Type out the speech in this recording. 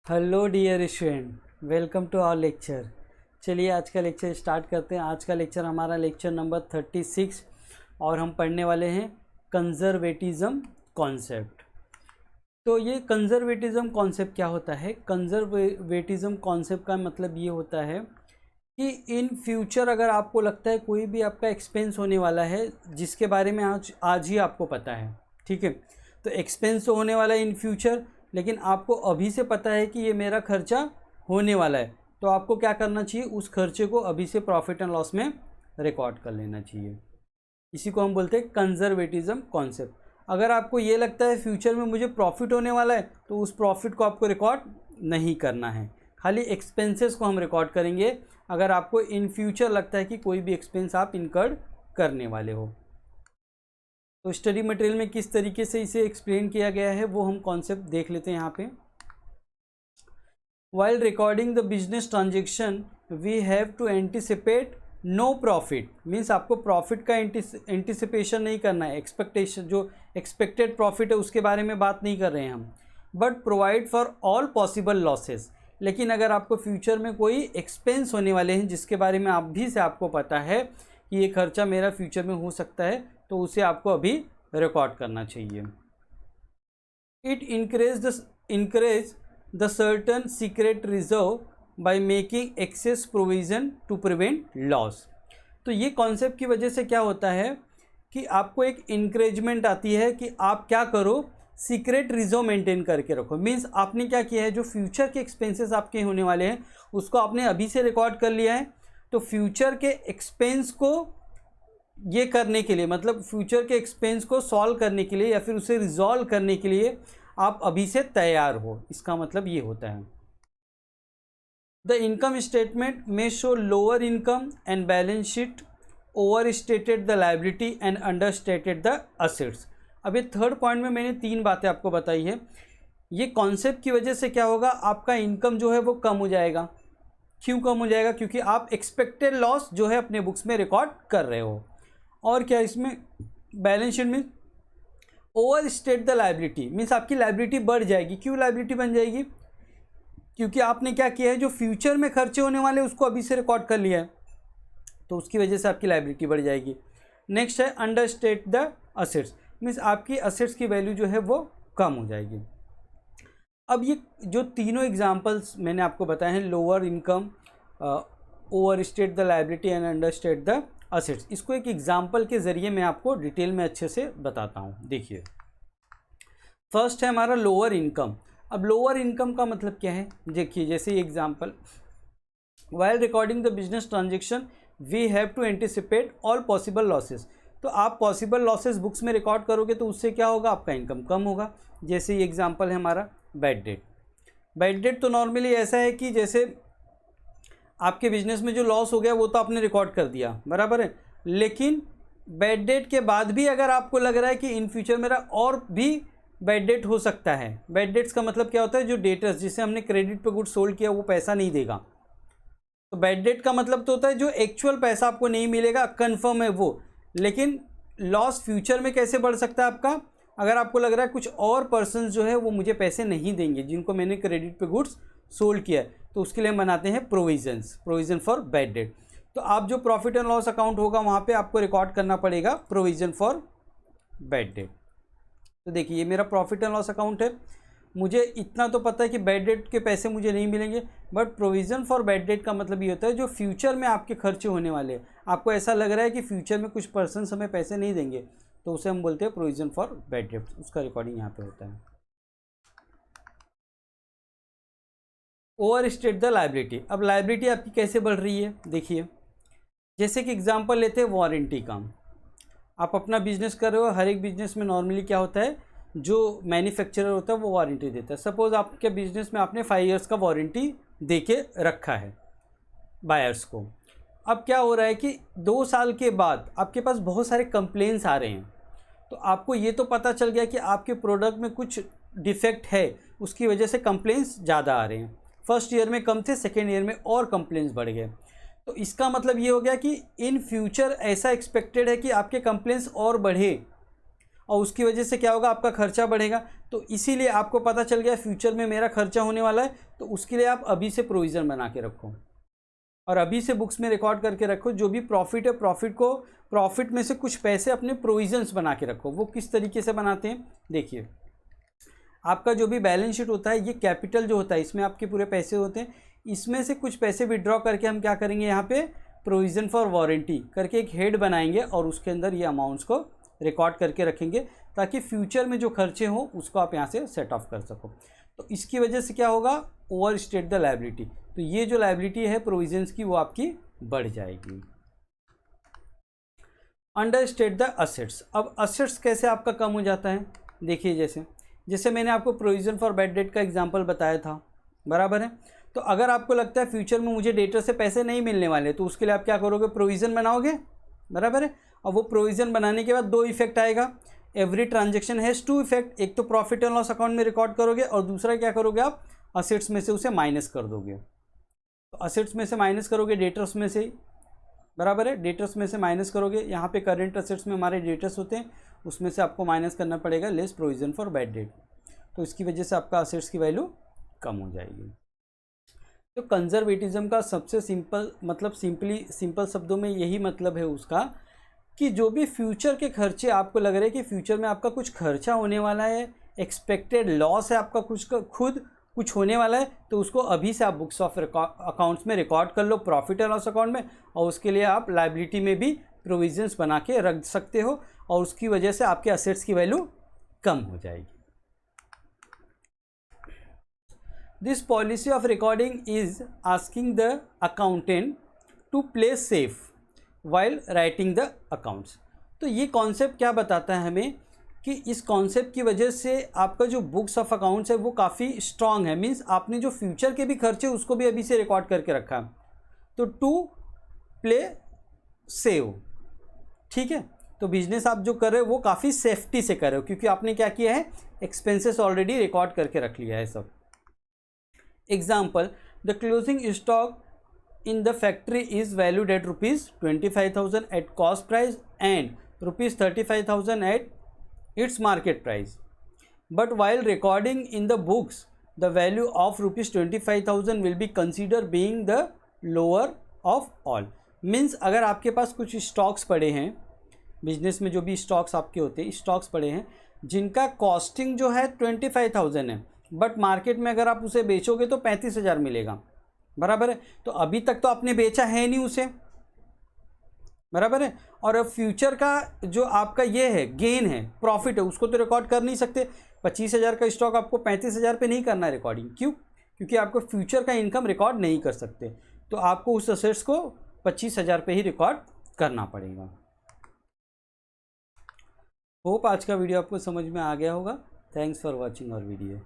Hello dear student, welcome to our lecture. चलिए आज का लेक्चर स्टार्ट करते हैं। आज का लेक्चर हमारा लेक्चर नंबर 36 और हम पढ़ने वाले हैं कंजर्वेटिज्म कॉन्सेप्ट। तो ये कंजर्वेटिज्म कॉन्सेप्ट क्या होता है? कंजर्वेटिज्म कॉन्सेप्ट का मतलब ये होता है कि इन फ्यूचर अगर आपको लगता है कोई भी आपका एक्सपेंस होने वाला है जिसके बारे में आज ही आपको पता है, ठीक है, तो एक्सपेंस तो होने वाला है इन फ्यूचर, लेकिन आपको अभी से पता है कि ये मेरा खर्चा होने वाला है, तो आपको क्या करना चाहिए? उस खर्चे को अभी से प्रॉफिट एंड लॉस में रिकॉर्ड कर लेना चाहिए। इसी को हम बोलते हैं कंजर्वेटिज्म कॉन्सेप्ट। अगर आपको ये लगता है फ्यूचर में मुझे प्रॉफिट होने वाला है तो उस प्रॉफिट को आपको रिकॉर्ड नहीं करना है, खाली एक्सपेंसेस को हम रिकॉर्ड करेंगे अगर आपको इन फ्यूचर लगता है कि कोई भी एक्सपेंस आप इनकर्ड करने वाले हो। तो स्टडी मटेरियल में किस तरीके से इसे एक्सप्लेन किया गया है वो हम कॉन्सेप्ट देख लेते हैं यहाँ पे। While recording the business transaction we have to anticipate no profit, means आपको प्रॉफिट का एंटिसिपेशन नहीं करना है, एक्सपेक्टेशन जो एक्सपेक्टेड प्रॉफिट है उसके बारे में बात नहीं कर रहे हैं हम, but provide for all possible losses. लेकिन अगर आपको फ्यूचर में कोई एक्सपेंस होने वाले हैं जिसके बारे में अभी से आपको पता है कि ये खर्चा मेरा फ्यूचर में हो सकता है, तो उसे आपको अभी रिकॉर्ड करना चाहिए। It encourage the certain secret reserve by making excess provision to prevent loss. तो ये कॉन्सेप्ट की वजह से क्या होता है कि आपको एक इंकरेजमेंट आती है कि आप क्या करो, सीक्रेट रिजर्व मेंटेन करके रखो। मीन्स आपने क्या किया है, जो फ्यूचर के एक्सपेंसेस आपके होने वाले हैं उसको आपने अभी से रिकॉर्ड कर लिया है, तो फ्यूचर के एक्सपेंस को ये करने के लिए, मतलब फ्यूचर के एक्सपेंस को सॉल्व करने के लिए या फिर उसे रिजॉल्व करने के लिए आप अभी से तैयार हो, इसका मतलब ये होता है। द इनकम स्टेटमेंट में show lower income and balance sheet over stated the liability and under stated the assets. अब ये थर्ड पॉइंट में मैंने 3 बातें आपको बताई है। ये कॉन्सेप्ट की वजह से क्या होगा, आपका इनकम जो है वो कम हो जाएगा। क्यों कम हो जाएगा? क्योंकि आप एक्सपेक्टेड लॉस जो है अपने बुक्स में रिकॉर्ड कर रहे हो। और क्या इसमें बैलेंस शीट में over state the liability, means आपकी लायबिलिटी बढ़ जाएगी। क्यों लायबिलिटी बन जाएगी? क्योंकि आपने क्या किया है, जो फ्यूचर में खर्चे होने वाले उसको अभी से रिकॉर्ड कर लिया है, तो उसकी वजह से आपकी लायबिलिटी बढ़ जाएगी। नेक्स्ट है under state the assets, means आपकी असेट्स की वैल्यू जो है वो कम हो जाएगी। अब ये जो तीनों एग्जाम्पल्स मैंने आपको बताए हैं, lower income, over state the liability and under state the assets, इसको एक एग्जाम्पल के ज़रिए मैं आपको डिटेल में अच्छे से बताता हूँ। देखिए, फर्स्ट है हमारा लोअर इनकम। अब लोअर इनकम का मतलब क्या है? देखिए, जैसे example, while recording the business transaction we have to anticipate all possible losses. तो आप पॉसिबल लॉसेस बुक्स में रिकॉर्ड करोगे तो उससे क्या होगा, आपका इनकम कम होगा। जैसे ये एग्जाम्पल है हमारा बैड डेट। बैड डेट तो नॉर्मली ऐसा है कि जैसे आपके बिजनेस में जो लॉस हो गया वो तो आपने रिकॉर्ड कर दिया, बराबर है, लेकिन बैड डेट के बाद भी अगर आपको लग रहा है कि इन फ्यूचर मेरा और भी बैड डेट हो सकता है। बैड डेट्स का मतलब क्या होता है, जो डेटर्स जिसे हमने क्रेडिट पे गुड्स सोल्ड किया वो पैसा नहीं देगा। तो बैड डेट का मतलब तो होता है जो एक्चुअल पैसा आपको नहीं मिलेगा, कंफर्म है वो, लेकिन लॉस फ्यूचर में कैसे बढ़ सकता है आपका? अगर आपको लग रहा है कुछ और पर्सन जो है वो मुझे पैसे नहीं देंगे जिनको मैंने क्रेडिट पे गुड्स सोल्ड किया है, तो उसके लिए हम बनाते हैं प्रोविजन फॉर बैड डेट। तो आप जो प्रॉफिट एंड लॉस अकाउंट होगा वहाँ पे आपको रिकॉर्ड करना पड़ेगा प्रोविजन फॉर बैड डेट। तो देखिए, ये मेरा प्रॉफिट एंड लॉस अकाउंट है, मुझे इतना तो पता है कि बैड डेट के पैसे मुझे नहीं मिलेंगे, but provision for bad debt का मतलब ये होता है जो फ्यूचर में आपके खर्चे होने वाले हैं, आपको ऐसा लग रहा है कि फ्यूचर में कुछ पर्सन हमें पैसे नहीं देंगे, तो उसे हम बोलते हैं प्रोविज़न फॉर बैड डेट, उसका रिकॉर्डिंग यहाँ पे होता है। Over state the liability. अब लायबिलिटी आपकी कैसे बढ़ रही है? देखिए, जैसे कि एग्जांपल लेते हैं वारंटी का। आप अपना बिजनेस कर रहे हो, हर एक बिजनेस में नॉर्मली क्या होता है, जो मैन्युफैक्चरर होता है वो वारंटी देता है। सपोज़ आपके बिजनेस में आपने 5 ईयर्स का वारंटी दे के रखा है बायर्स को। अब क्या हो रहा है कि 2 साल के बाद आपके पास बहुत सारे कंप्लेंट्स आ रहे हैं, तो आपको ये तो पता चल गया कि आपके प्रोडक्ट में कुछ डिफेक्ट है, उसकी वजह से कंप्लेंट्स ज़्यादा आ रहे हैं। फर्स्ट ईयर में कम थे, सेकेंड ईयर में और कंप्लेंट्स बढ़ गए, तो इसका मतलब ये हो गया कि इन फ्यूचर ऐसा एक्सपेक्टेड है कि आपके कंप्लेंट्स और बढ़े, और उसकी वजह से क्या होगा, आपका खर्चा बढ़ेगा। तो इसीलिए आपको पता चल गया फ्यूचर में मेरा खर्चा होने वाला है, तो उसके लिए आप अभी से प्रोविज़न बना के रखो और अभी से बुक्स में रिकॉर्ड करके रखो। जो भी प्रॉफिट है, प्रॉफिट में से कुछ पैसे अपने प्रोविजंस बना के रखो। वो किस तरीके से बनाते हैं, देखिए आपका जो भी बैलेंस शीट होता है, ये कैपिटल जो होता है, इसमें आपके पूरे पैसे होते हैं। इसमें से कुछ पैसे विड्रॉ करके हम क्या करेंगे, यहाँ पे प्रोविज़न फॉर वारंटी करके एक हेड बनाएंगे और उसके अंदर ये अमाउंट्स को रिकॉर्ड करके रखेंगे, ताकि फ्यूचर में जो खर्चे हों उसको आप यहाँ से सेट ऑफ कर सको। तो इसकी वजह से क्या होगा, ओवर स्टेट द लायबिलिटी। तो ये जो लायबिलिटी है प्रोविजंस की, वो आपकी बढ़ जाएगी। Under state the assets. अब असेट्स कैसे आपका कम हो जाता है, देखिए जैसे मैंने आपको प्रोविज़न फॉर बैड डेट का एग्जांपल बताया था, बराबर है। तो अगर आपको लगता है फ्यूचर में मुझे डेटर से पैसे नहीं मिलने वाले, तो उसके लिए आप क्या करोगे, प्रोविज़न बनाओगे, बराबर है। और वो प्रोविज़न बनाने के बाद दो इफेक्ट आएगा, every transaction has two effect. एक तो प्रॉफिट एंड लॉस अकाउंट में रिकॉर्ड करोगे और दूसरा क्या करोगे, आप असेट्स में से उसे माइनस कर दोगे। तो असेट्स में से माइनस करोगे डेटर्स में से, बराबर है, डेटर्स में से माइनस करोगे। यहाँ पे करेंट असेट्स में हमारे डेटर्स होते हैं, उसमें से आपको माइनस करना पड़ेगा less provision for bad debt. तो इसकी वजह से आपका असेट्स की वैल्यू कम हो जाएगी। तो कंजर्वेटिज्म का सबसे सिंपल मतलब सिंपल शब्दों में यही मतलब है उसका, कि जो भी फ्यूचर के खर्चे आपको लग रहे हैं कि फ्यूचर में आपका कुछ खर्चा होने वाला है, एक्सपेक्टेड लॉस है आपका कुछ होने वाला है, तो उसको अभी से आप बुक्स ऑफ अकाउंट्स में रिकॉर्ड कर लो, प्रॉफिट एंड लॉस अकाउंट में। और उसके लिए आप लायबिलिटी में भी प्रोविजंस बना के रख सकते हो और उसकी वजह से आपके असेट्स की वैल्यू कम हो जाएगी। This policy of recording is asking the accountant to play safe while writing the accounts. तो ये कॉन्सेप्ट क्या बताता है हमें, कि इस कॉन्सेप्ट की वजह से आपका जो बुक्स ऑफ अकाउंट्स है वो काफ़ी स्ट्रांग है। मीन्स आपने जो फ्यूचर के भी खर्चे उसको भी अभी से रिकॉर्ड करके रखा। तो टू प्ले सेव, ठीक है। तो बिजनेस आप जो कर रहे हो वो काफ़ी सेफ्टी से कर रहे हो, क्योंकि आपने क्या किया है, एक्सपेंसेस ऑलरेडी रिकॉर्ड करके रख लिया है सब। Example, the closing stock in the factory is valued at ₹25,000 at cost price and ₹35,000 at its market price. But while recording in the books, the value of ₹25,000 will be considered being the lower of all. Means अगर आपके पास कुछ stocks पड़े हैं, business में जो भी stocks आपके होते हैं, स्टॉक्स पड़े हैं जिनका कॉस्टिंग जो है 25,000 है, बट मार्केट में अगर आप उसे बेचोगे तो 35,000 मिलेगा, बराबर है। तो अभी तक तो आपने बेचा है नहीं उसे, बराबर है। और अब फ्यूचर का जो आपका ये है गेन है, प्रॉफिट है, उसको तो रिकॉर्ड कर नहीं सकते। 25,000 का स्टॉक आपको 35,000 पे नहीं करना है रिकॉर्डिंग। क्यों? क्योंकि आपको फ्यूचर का इनकम रिकॉर्ड नहीं कर सकते, तो आपको उस असेट्स को 25,000 पे ही रिकॉर्ड करना पड़ेगा। होप आज का वीडियो आपको समझ में आ गया होगा। Thanks for watching our video.